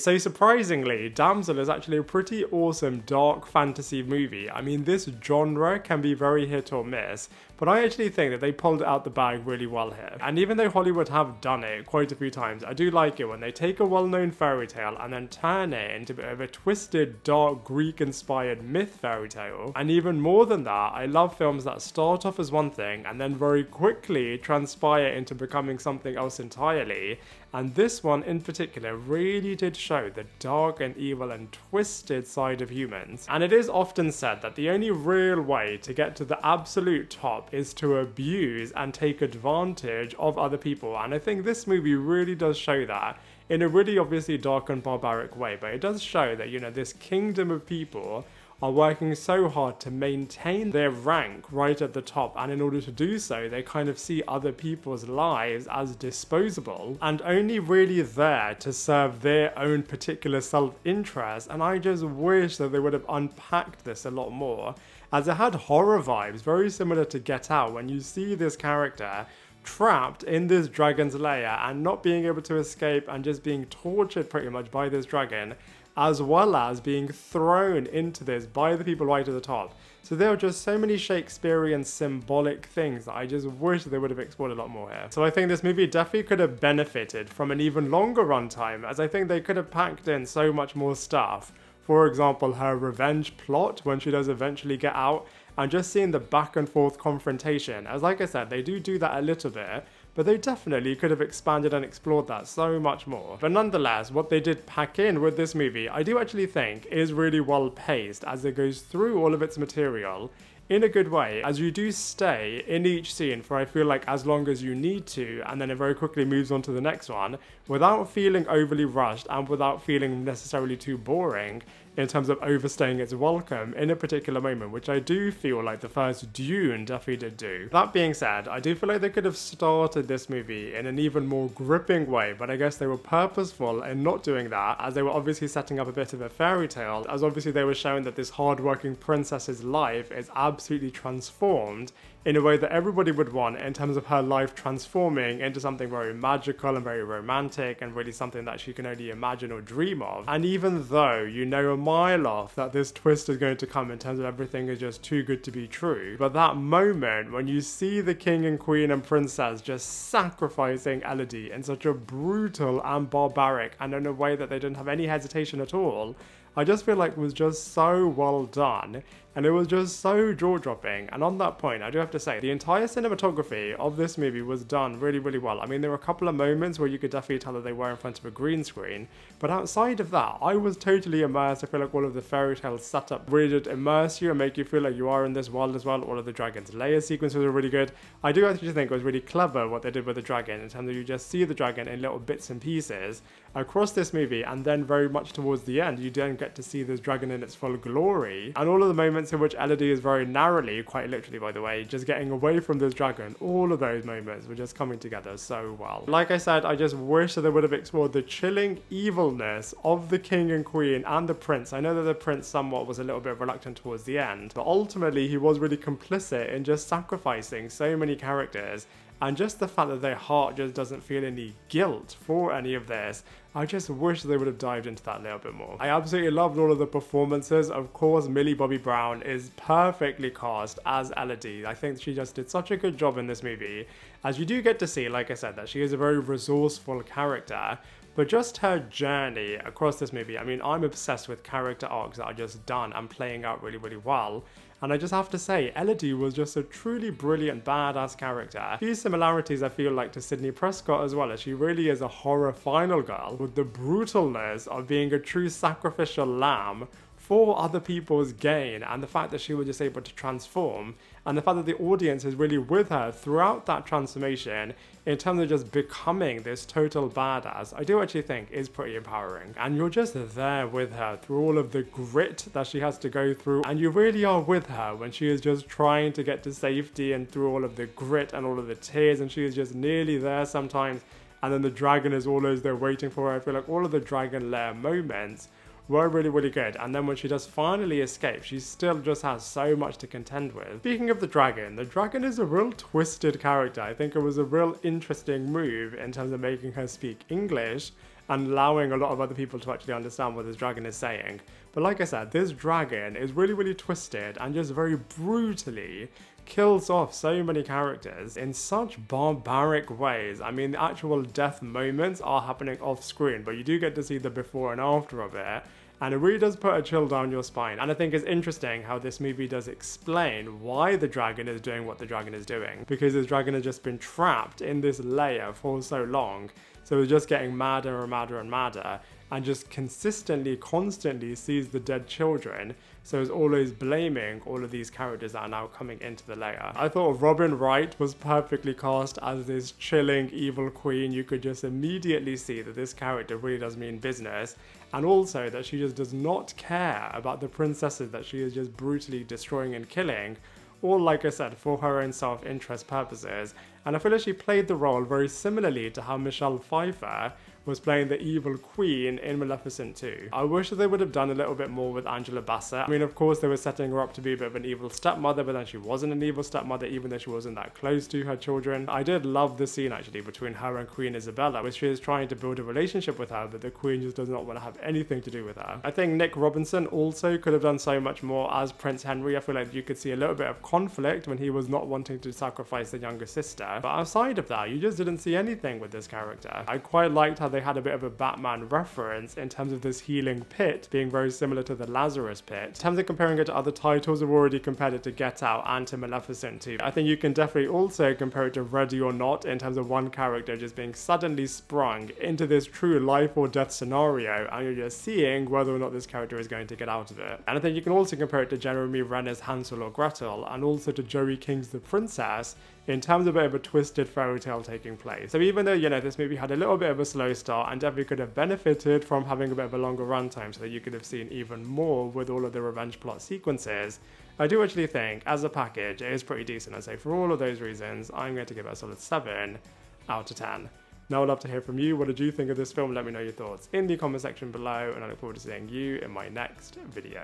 So surprisingly, Damsel is actually a pretty awesome dark fantasy movie. I mean, this genre can be very hit or miss, but I actually think that they pulled it out the bag really well here. And even though Hollywood have done it quite a few times, I do like it when they take a well-known fairy tale and then turn it into a bit of a twisted, dark, Greek-inspired myth fairy tale. And even more than that, I love films that start off as one thing and then very quickly transpire into becoming something else entirely. And this one in particular really did show the dark and evil and twisted side of humans. And it is often said that the only real way to get to the absolute top is to abuse and take advantage of other people. And I think this movie really does show that in a really obviously dark and barbaric way. But it does show that, you know, this kingdom of people are working so hard to maintain their rank right at the top, and in order to do so they kind of see other people's lives as disposable and only really there to serve their own particular self-interest. And I just wish that they would have unpacked this a lot more, as it had horror vibes very similar to Get Out, when you see this character trapped in this dragon's lair and not being able to escape and just being tortured pretty much by this dragon, as well as being thrown into this by the people right at the top. So there are just so many Shakespearean symbolic things that I just wish they would have explored a lot more here. So I think this movie definitely could have benefited from an even longer runtime, as I think they could have packed in so much more stuff. For example, her revenge plot when she does eventually get out, and just seeing the back and forth confrontation. As like I said, they do that a little bit, but they definitely could have expanded and explored that so much more. But nonetheless, what they did pack in with this movie, I do actually think is really well paced, as it goes through all of its material in a good way, as you do stay in each scene for I feel like as long as you need to, and then it very quickly moves on to the next one without feeling overly rushed and without feeling necessarily too boring in terms of overstaying its welcome in a particular moment, which I do feel like the first Dune definitely did do. That being said, I do feel like they could have started this movie in an even more gripping way, but I guess they were purposeful in not doing that, as they were obviously setting up a bit of a fairy tale, as obviously they were showing that this hard-working princess's life is absolutely transformed in a way that everybody would want, in terms of her life transforming into something very magical and very romantic and really something that she can only imagine or dream of. And even though you know a mile off that this twist is going to come in terms of everything is just too good to be true, but that moment when you see the king and queen and princess just sacrificing Elodie in such a brutal and barbaric and in a way that they didn't have any hesitation at all, I just feel like it was just so well done, and it was just so jaw-dropping. And on that point, I do have to say, the entire cinematography of this movie was done really, really well. I mean, there were a couple of moments where you could definitely tell that they were in front of a green screen, but outside of that, I was totally immersed. I feel like all of the fairy tale setup really did immerse you and make you feel like you are in this world as well. All of the dragon's lair sequences were really good. I do actually think it was really clever what they did with the dragon, in terms of you just see the dragon in little bits and pieces across this movie, and then very much towards the end, you then get to see this dragon in its full glory, and all of the moments in which Elodie is very narrowly, quite literally by the way, just getting away from this dragon, all of those moments were just coming together so well. Like I said, I just wish that they would have explored the chilling evilness of the king and queen and the prince. I know that the prince somewhat was a little bit reluctant towards the end, but ultimately he was really complicit in just sacrificing so many characters, and just the fact that their heart just doesn't feel any guilt for any of this, I just wish they would have dived into that a little bit more. I absolutely loved all of the performances. Of course, Millie Bobby Brown is perfectly cast as Elodie. I think she just did such a good job in this movie, as you do get to see, like I said, that she is a very resourceful character, but just her journey across this movie, I mean, I'm obsessed with character arcs that are just done and playing out really, really well. And I just have to say, Elodie was just a truly brilliant, badass character. A few similarities I feel like to Sidney Prescott as well, as she really is a horror final girl with the brutalness of being a true sacrificial lamb for other people's gain, and the fact that she was just able to transform, and the fact that the audience is really with her throughout that transformation in terms of just becoming this total badass, I do actually think is pretty empowering. And you're just there with her through all of the grit that she has to go through, and you really are with her when she is just trying to get to safety and through all of the grit and all of the tears, and she is just nearly there sometimes, and then the dragon is always there waiting for her. I feel like all of the dragon lair moments were really, really good. And then when she does finally escape, she still just has so much to contend with. Speaking of the dragon is a real twisted character. I think it was a real interesting move in terms of making her speak English, and allowing a lot of other people to actually understand what this dragon is saying. But like I said, this dragon is really, really twisted and just very brutally kills off so many characters in such barbaric ways. I mean, the actual death moments are happening off screen, but you do get to see the before and after of it. And it really does put a chill down your spine. And I think it's interesting how this movie does explain why the dragon is doing what the dragon is doing. Because this dragon has just been trapped in this layer for so long. So it's just getting madder and madder and madder. And just consistently, constantly sees the dead children. So it's always blaming all of these characters that are now coming into the layer. I thought Robin Wright was perfectly cast as this chilling evil queen. You could just immediately see that this character really does mean business. And also that she just does not care about the princesses that she is just brutally destroying and killing. All, like I said, for her own self-interest purposes. And I feel like she played the role very similarly to how Michelle Pfeiffer was playing the evil queen in Maleficent 2. I wish that they would have done a little bit more with Angela Bassett. I mean, of course, they were setting her up to be a bit of an evil stepmother, but then she wasn't an evil stepmother, even though she wasn't that close to her children. I did love the scene, actually, between her and Queen Isabella, where she is trying to build a relationship with her, but the queen just does not want to have anything to do with her. I think Nick Robinson also could have done so much more as Prince Henry. I feel like you could see a little bit of conflict when he was not wanting to sacrifice the younger sister. But outside of that, you just didn't see anything with this character. I quite liked how they had a bit of a Batman reference in terms of this healing pit being very similar to the Lazarus pit. In terms of comparing it to other titles, I've already compared it to Get Out and to Maleficent 2. I think you can definitely also compare it to Ready or Not in terms of one character just being suddenly sprung into this true life or death scenario, and you're just seeing whether or not this character is going to get out of it. And I think you can also compare it to Jeremy Renner's Hansel or Gretel, and also to Joey King's The Princess, in terms of a bit of a twisted fairy tale taking place. So even though, you know, this movie had a little bit of a slow start and definitely could have benefited from having a bit of a longer runtime so that you could have seen even more with all of the revenge plot sequences, I do actually think, as a package, it is pretty decent. I'd say for all of those reasons, I'm going to give it a solid 7 out of 10. Now I'd love to hear from you. What did you think of this film? Let me know your thoughts in the comment section below, and I look forward to seeing you in my next video.